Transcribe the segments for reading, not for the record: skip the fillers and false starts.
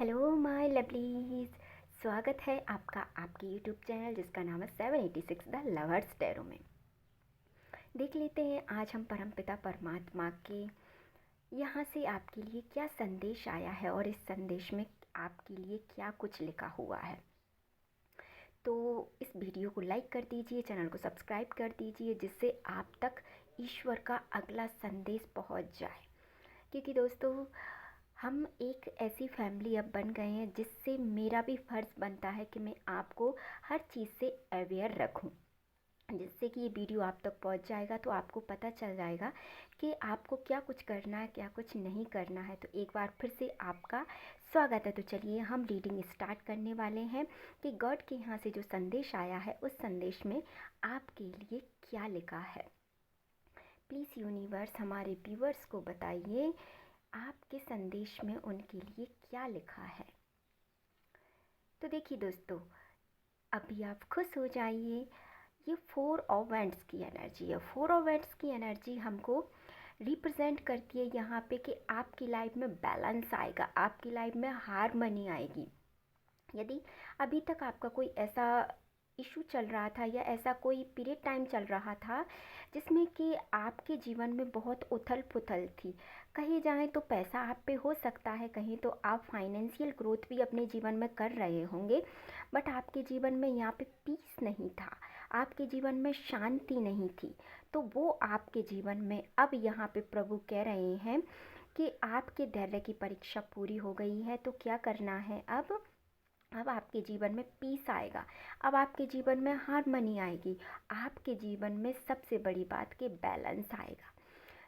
Hello my lovelies. स्वागत है आपका आपके यूट्यूब चैनल जिसका नाम है 786 द लवर्स टैरो में। देख लेते हैं आज हम परमपिता परमात्मा के यहाँ से आपके लिए क्या संदेश आया है और इस संदेश में आपके लिए क्या कुछ लिखा हुआ है। तो इस वीडियो को लाइक कर दीजिए, चैनल को सब्सक्राइब कर दीजिए जिससे आप तक ईश्वर का अगला संदेश पहुँच जाए। क्योंकि दोस्तों हम एक ऐसी फैमिली अब बन गए हैं जिससे मेरा भी फ़र्ज़ बनता है कि मैं आपको हर चीज़ से अवेयर रखूं, जिससे कि ये वीडियो आप तक पहुंच जाएगा तो आपको पता चल जाएगा कि आपको क्या कुछ करना है, क्या कुछ नहीं करना है। तो एक बार फिर से आपका स्वागत है। तो चलिए हम रीडिंग स्टार्ट करने वाले हैं कि गॉड के यहाँ से जो संदेश आया है उस संदेश में आपके लिए क्या लिखा है। प्लीज़ यूनिवर्स हमारे व्यूअर्स को बताइए आपके संदेश में उनके लिए क्या लिखा है। तो देखिए दोस्तों, अभी आप खुश हो जाइए। ये 4 ऑफ वैंड्स की एनर्जी है। 4 ऑफ वैंड्स की एनर्जी हमको रिप्रेजेंट करती है यहाँ पे कि आपकी लाइफ में बैलेंस आएगा, आपकी लाइफ में हारमनी आएगी। यदि अभी तक आपका कोई ऐसा इशू चल रहा था या ऐसा कोई पीरियड टाइम चल रहा था जिसमें कि आपके जीवन में बहुत उथल पुथल थी, कहीं जाएं तो पैसा आप पे हो सकता है, कहीं तो आप फाइनेंशियल ग्रोथ भी अपने जीवन में कर रहे होंगे, बट आपके जीवन में यहाँ पे पीस नहीं था, आपके जीवन में शांति नहीं थी। तो वो आपके जीवन में अब यहाँ पे प्रभु कह रहे हैं कि आपके धैर्य की परीक्षा पूरी हो गई है। तो क्या करना है, अब आपके जीवन में पीस आएगा, अब आपके जीवन में हारमनी आएगी, आपके जीवन में सबसे बड़ी बात कि बैलेंस आएगा।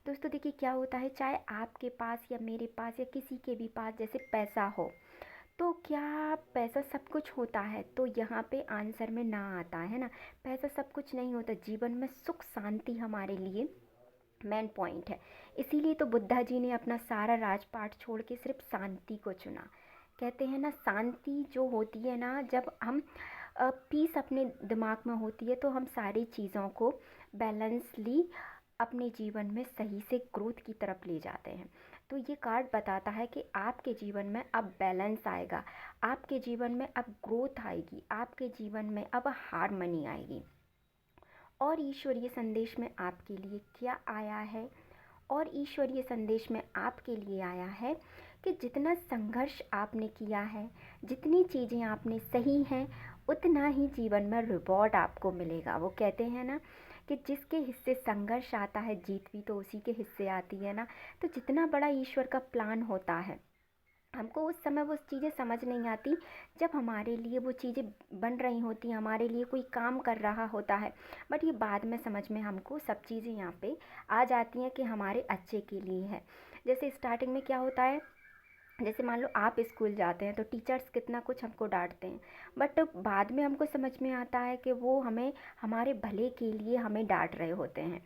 दोस्तों देखिए क्या होता है, चाहे आपके पास या मेरे पास या किसी के भी पास जैसे पैसा हो, तो क्या पैसा सब कुछ होता है? तो यहाँ पे आंसर में ना आता है ना, पैसा सब कुछ नहीं होता। जीवन में सुख शांति हमारे लिए मेन पॉइंट है। इसीलिए तो बुद्धा जी ने अपना सारा राजपाट छोड़ के सिर्फ शांति को चुना। कहते हैं ना, शांति जो होती है ना, जब हम पीस अपने दिमाग में होती है तो हम सारी चीज़ों को बैलेंसली अपने जीवन में सही से ग्रोथ की तरफ ले जाते हैं। तो ये कार्ड बताता है कि आपके जीवन में अब बैलेंस आएगा, आपके जीवन में अब ग्रोथ आएगी, आपके जीवन में अब हारमनी आएगी। और ईश्वरीय संदेश में आपके लिए क्या आया है, और ईश्वरीय संदेश में आपके लिए आया है कि जितना संघर्ष आपने किया है, जितनी चीज़ें आपने सही हैं, उतना ही जीवन में रिवॉर्ड आपको मिलेगा। वो कहते हैं ना कि जिसके हिस्से संघर्ष आता है जीत भी तो उसी के हिस्से आती है ना। तो जितना बड़ा ईश्वर का प्लान होता है, हमको उस समय वो चीज़ें समझ नहीं आती जब हमारे लिए वो चीज़ें बन रही होती हैं, हमारे लिए कोई काम कर रहा होता है, बट ये बाद में समझ में हमको सब चीज़ें यहाँ पे आ जाती हैं कि हमारे अच्छे के लिए है। जैसे स्टार्टिंग में क्या होता है, जैसे मान लो आप स्कूल जाते हैं तो टीचर्स कितना कुछ हमको डांटते हैं, बट बाद में हमको समझ में आता है कि वो हमें हमारे भले के लिए हमें डांट रहे होते हैं।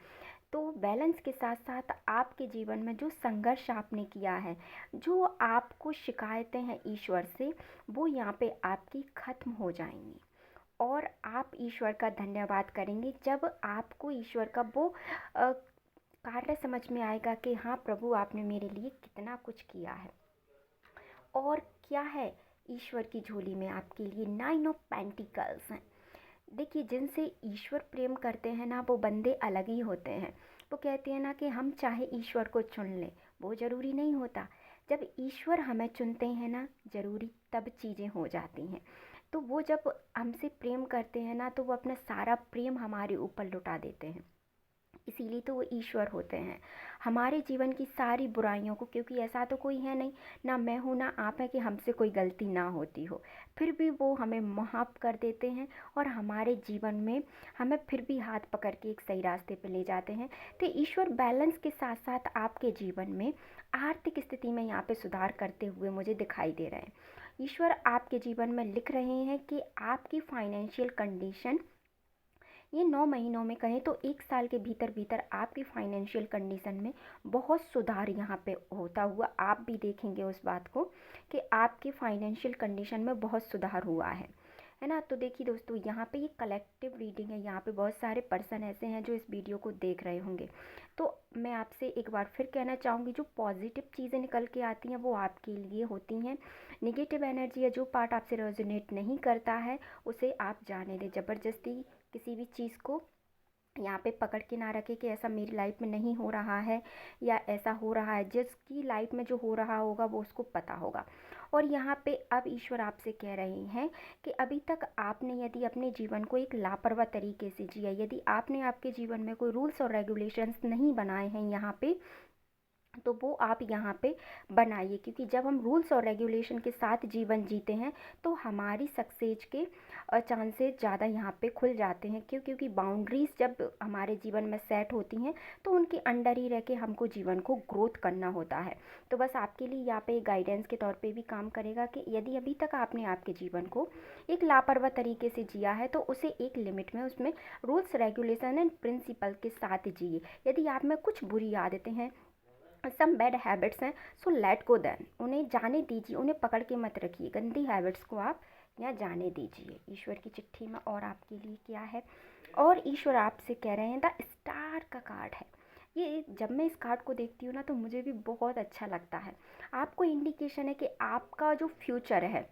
तो बैलेंस के साथ साथ आपके जीवन में जो संघर्ष आपने किया है, जो आपको शिकायतें हैं ईश्वर से, वो यहाँ पे आपकी ख़त्म हो जाएंगी और आप ईश्वर का धन्यवाद करेंगे जब आपको ईश्वर का वो कार्य समझ में आएगा कि हाँ प्रभु आपने मेरे लिए कितना कुछ किया है। और क्या है ईश्वर की झोली में आपके लिए 9 ऑफ पेंटिकल्स हैं। देखिए जिनसे ईश्वर प्रेम करते हैं ना, वो बंदे अलग ही होते हैं। वो कहते हैं ना कि हम चाहे ईश्वर को चुन लें, वो ज़रूरी नहीं होता। जब ईश्वर हमें चुनते हैं ना, ज़रूरी तब चीज़ें हो जाती हैं। तो वो जब हमसे प्रेम करते हैं ना, तो वो अपना सारा प्रेम हमारे ऊपर लुटा देते हैं। इसीलिए तो वो ईश्वर होते हैं हमारे जीवन की सारी बुराइयों को। क्योंकि ऐसा तो कोई है नहीं, ना मैं हूँ ना आप है, कि हमसे कोई गलती ना होती हो, फिर भी वो हमें माफ़ कर देते हैं और हमारे जीवन में हमें फिर भी हाथ पकड़ के एक सही रास्ते पे ले जाते हैं। तो ईश्वर बैलेंस के साथ साथ आपके जीवन में आर्थिक स्थिति में यहाँ पे सुधार करते हुए मुझे दिखाई दे रहे हैं। ईश्वर आपके जीवन में लिख रहे हैं कि आपकी फाइनेंशियल कंडीशन ये 9 महीनों में, कहें तो 1 साल के भीतर भीतर आपकी फाइनेंशियल कंडीशन में बहुत सुधार यहाँ पे होता हुआ आप भी देखेंगे उस बात को कि आपकी फाइनेंशियल कंडीशन में बहुत सुधार हुआ है। है ना। तो देखिए दोस्तों, यहाँ पे ये कलेक्टिव रीडिंग है, यहाँ पे बहुत सारे पर्सन ऐसे हैं जो इस वीडियो को देख रहे होंगे। तो मैं आपसे एक बार फिर कहना चाहूँगी, जो पॉजिटिव चीज़ें निकल के आती हैं वो आपके लिए होती हैं। नेगेटिव एनर्जी या जो पार्ट आपसे रेजोनेट नहीं करता है उसे आप जाने दें। ज़बरदस्ती किसी भी चीज़ को यहाँ पे पकड़ के ना रखें कि ऐसा मेरी लाइफ में नहीं हो रहा है या ऐसा हो रहा है। जिसकी लाइफ में जो हो रहा होगा वो उसको पता होगा। और यहाँ पे अब ईश्वर आपसे कह रहे हैं कि अभी तक आपने यदि अपने जीवन को एक लापरवाह तरीके से जिया, यदि आपने आपके जीवन में कोई रूल्स और रेगुलेशंस नहीं बनाए हैं यहाँ पे, तो वो आप यहाँ पे बनाइए। क्योंकि जब हम रूल्स और रेगुलेशन के साथ जीवन जीते हैं तो हमारी सक्सेस के चांसेस ज़्यादा यहाँ पे खुल जाते हैं। क्योंकि बाउंड्रीज़ जब हमारे जीवन में सेट होती हैं तो उनके अंडर ही रह के हमको जीवन को ग्रोथ करना होता है। तो बस आपके लिए यहाँ पे गाइडेंस के तौर पे भी काम करेगा कि यदि अभी तक आपने आपके जीवन को एक लापरवाह तरीके से जिया है तो उसे एक लिमिट में, उसमें रूल्स रेगुलेशन एंड प्रिंसिपल के साथ जिए। यदि आप में कुछ बुरी आदतें हैं, सम बैड हैबिट्स हैं, सो लेट गो देन, उन्हें जाने दीजिए, उन्हें पकड़ के मत रखिए। गंदी हैबिट्स को आप यहाँ जाने दीजिए। ईश्वर की चिट्ठी में और आपके लिए क्या है, और ईश्वर आपसे कह रहे हैं द स्टार का कार्ड है। ये जब मैं इस कार्ड को देखती हूँ ना तो मुझे भी बहुत अच्छा लगता है। आपको इंडिकेशन है कि आपका जो फ्यूचर है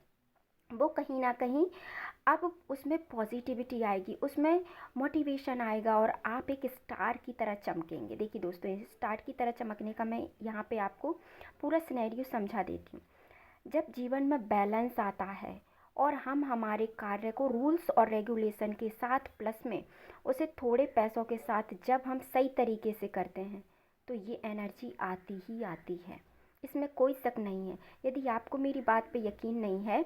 वो कहीं ना कहीं अब उसमें पॉजिटिविटी आएगी, उसमें मोटिवेशन आएगा और आप एक स्टार की तरह चमकेंगे। देखिए दोस्तों, इस स्टार की तरह चमकने का मैं यहाँ पे आपको पूरा सिनेरियो समझा देती हूँ। जब जीवन में बैलेंस आता है और हम हमारे कार्य को रूल्स और रेगुलेशन के साथ प्लस में उसे थोड़े पैसों के साथ जब हम सही तरीके से करते हैं तो ये एनर्जी आती ही आती है, इसमें कोई शक नहीं है। यदि आपको मेरी बात पे यकीन नहीं है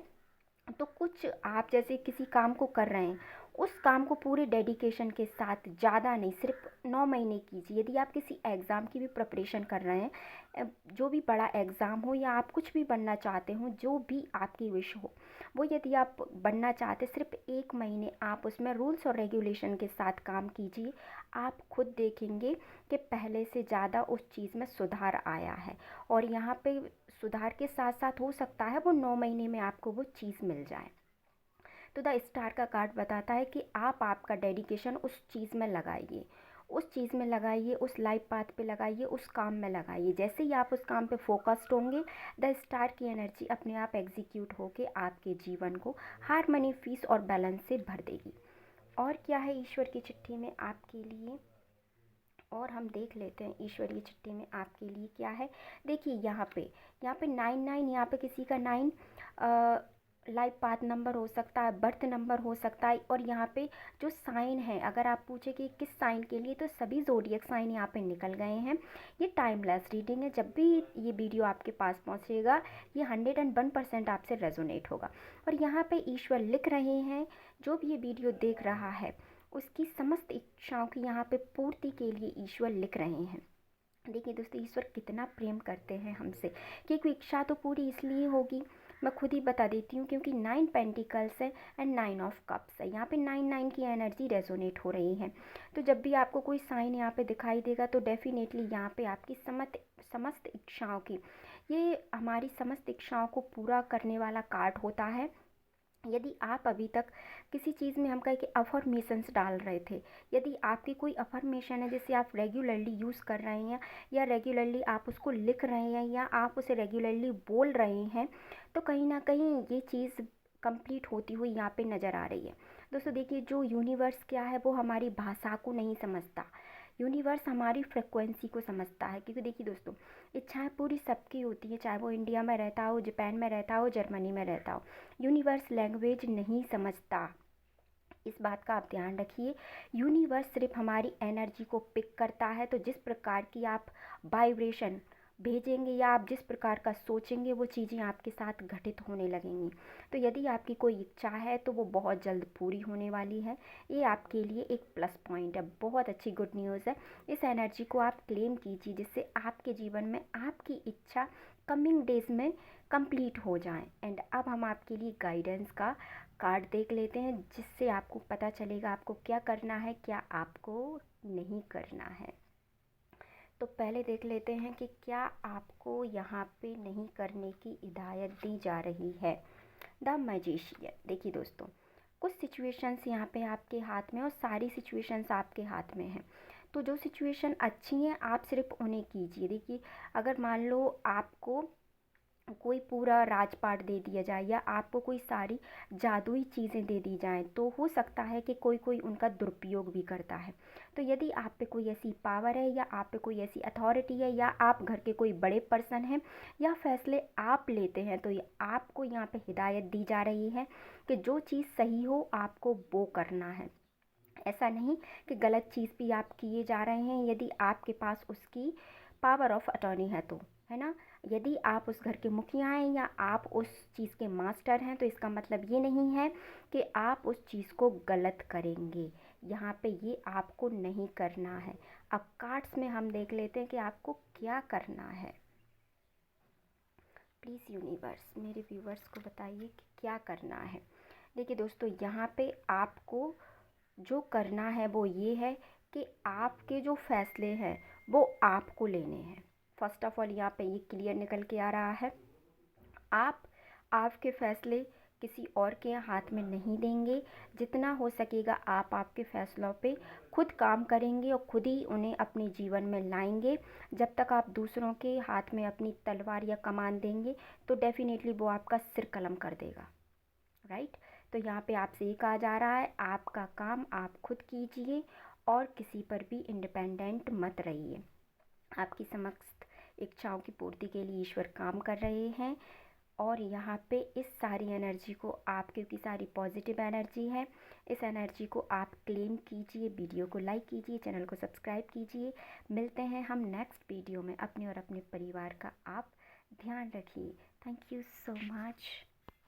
तो कुछ आप जैसे किसी काम को कर रहे हैं, उस काम को पूरे डेडिकेशन के साथ, ज़्यादा नहीं, सिर्फ 9 महीने कीजिए। यदि आप किसी एग्ज़ाम की भी प्रिपरेशन कर रहे हैं, जो भी बड़ा एग्ज़ाम हो या आप कुछ भी बनना चाहते हो, जो भी आपकी विश हो वो यदि आप बनना चाहते, सिर्फ 1 महीने आप उसमें रूल्स और रेगुलेशन के साथ काम कीजिए। आप खुद देखेंगे कि पहले से ज़्यादा उस चीज़ में सुधार आया है। और यहाँ पे सुधार के साथ साथ हो सकता है वो 9 महीने में आपको वो चीज़ मिल जाए। तो द स्टार का कार्ड बताता है कि आप आपका डेडिकेशन उस चीज़ में लगाइए, उस चीज़ में लगाइए, उस लाइफ पाथ पे लगाइए, उस काम में लगाइए। जैसे ही आप उस काम पे फोकस्ड होंगे, द स्टार की एनर्जी अपने आप एग्जीक्यूट होके आपके जीवन को हार्मनी, पीस और बैलेंस से भर देगी। और क्या है ईश्वर की चिट्ठी में आपके लिए, और हम देख लेते हैं ईश्वरीय चिट्ठी में आपके लिए क्या है। देखिए यहाँ पे 99, यहाँ पे किसी का 9 लाइफ पाथ नंबर हो सकता है, बर्थ नंबर हो सकता है। और यहाँ पे जो साइन है, अगर आप पूछे कि किस साइन के लिए, तो सभी ज़ोडिएक साइन यहाँ पे निकल गए हैं। ये टाइमलेस रीडिंग है, जब भी ये वीडियो आपके पास पहुँचेगा ये 101% आपसे रेजोनेट होगा। और यहाँ पे ईश्वर लिख रहे हैं, जो भी ये वीडियो देख रहा है उसकी समस्त इच्छाओं की यहाँ पे पूर्ति के लिए ईश्वर लिख रहे हैं। देखिए दोस्तों, ईश्वर कितना प्रेम करते हैं हमसे, क्योंकि इच्छा तो पूरी इसलिए होगी, मैं खुद ही बता देती हूँ, क्योंकि 9 पेंटिकल्स है एंड 9 ऑफ कप्स है। यहाँ पे 9 की एनर्जी रेजोनेट हो रही है। तो जब भी आपको कोई साइन यहाँ पे दिखाई देगा तो डेफिनेटली यहाँ पे आपकी समस्त इच्छाओं की, ये हमारी समस्त इच्छाओं को पूरा करने वाला कार्ड होता है। यदि आप अभी तक किसी चीज़ में हम कहें कि अफर्मेशंस डाल रहे थे, यदि आपकी कोई अफर्मेशन है जिसे आप रेगुलरली यूज़ कर रहे हैं या रेगुलरली आप उसको लिख रहे हैं या आप उसे रेगुलरली बोल रहे हैं, तो कहीं ना कहीं ये चीज़ कंप्लीट होती हुई यहाँ पे नज़र आ रही है। दोस्तों देखिए, जो यूनिवर्स क्या है वो हमारी भाषा को नहीं समझता, यूनिवर्स हमारी फ्रिक्वेंसी को समझता है। क्योंकि देखिए दोस्तों, इच्छाएं पूरी सबकी होती है, चाहे वो इंडिया में रहता हो, जापान में रहता हो, जर्मनी में रहता हो। यूनिवर्स लैंग्वेज नहीं समझता, इस बात का आप ध्यान रखिए। यूनिवर्स सिर्फ हमारी एनर्जी को पिक करता है। तो जिस प्रकार की आप वाइब्रेशन भेजेंगे या आप जिस प्रकार का सोचेंगे वो चीज़ें आपके साथ घटित होने लगेंगी। तो यदि आपकी कोई इच्छा है तो वो बहुत जल्द पूरी होने वाली है। ये आपके लिए एक प्लस पॉइंट है, बहुत अच्छी गुड न्यूज़ है। इस एनर्जी को आप क्लेम कीजिए जिससे आपके जीवन में आपकी इच्छा कमिंग डेज में कंप्लीट हो जाए। एंड अब हम आपके लिए गाइडेंस का कार्ड देख लेते हैं, जिससे आपको पता चलेगा आपको क्या करना है, क्या आपको नहीं करना है। तो पहले देख लेते हैं कि क्या आपको यहाँ पे नहीं करने की हिदायत दी जा रही है। The magician. देखिए दोस्तों, कुछ सिचुएशंस यहाँ पे आपके हाथ में और सारी सिचुएशंस आपके हाथ में हैं। तो जो सिचुएशन अच्छी हैं आप सिर्फ उन्हें कीजिए। देखिए, अगर मान लो आपको कोई पूरा राजपाट दे दिया जाए या आपको कोई सारी जादुई चीज़ें दे दी जाएं, तो हो सकता है कि कोई कोई उनका दुरुपयोग भी करता है। तो यदि आप पे कोई ऐसी पावर है या आप पे कोई ऐसी अथॉरिटी है या आप घर के कोई बड़े पर्सन हैं या फैसले आप लेते हैं, तो ये आपको यहाँ पे हिदायत दी जा रही है कि जो चीज़ सही हो आपको वो करना है। ऐसा नहीं कि गलत चीज़ भी आप किए जा रहे हैं यदि आपके पास उसकी पावर ऑफ अटॉर्नी है तो, है ना। यदि आप उस घर के मुखिया हैं या आप उस चीज़ के मास्टर हैं तो इसका मतलब ये नहीं है कि आप उस चीज़ को गलत करेंगे। यहाँ पे ये आपको नहीं करना है। अब कार्ड्स में हम देख लेते हैं कि आपको क्या करना है। प्लीज़ यूनिवर्स मेरे व्यूवर्स को बताइए कि क्या करना है। देखिए दोस्तों, यहाँ पे आपको जो करना है वो ये है कि आपके जो फैसले हैं वो आपको लेने हैं। फर्स्ट ऑफ ऑल यहाँ पे ये क्लियर निकल के आ रहा है, आप आपके फैसले किसी और के हाथ में नहीं देंगे। जितना हो सकेगा आप आपके फैसलों पे खुद काम करेंगे और खुद ही उन्हें अपने जीवन में लाएंगे। जब तक आप दूसरों के हाथ में अपनी तलवार या कमान देंगे तो डेफिनेटली वो आपका सिर कलम कर देगा, राइट। तो यहाँ पे आपसे ये कहा जा रहा है आपका काम आप खुद कीजिए और किसी पर भी इंडिपेंडेंट मत रहिए। आपकी समस्त इच्छाओं की पूर्ति के लिए ईश्वर काम कर रहे हैं और यहाँ पे इस सारी एनर्जी को आप, क्योंकि सारी पॉजिटिव एनर्जी है, इस एनर्जी को आप क्लेम कीजिए। वीडियो को लाइक कीजिए, चैनल को सब्सक्राइब कीजिए। मिलते हैं हम नेक्स्ट वीडियो में। अपने और अपने परिवार का आप ध्यान रखिए। Thank you so much.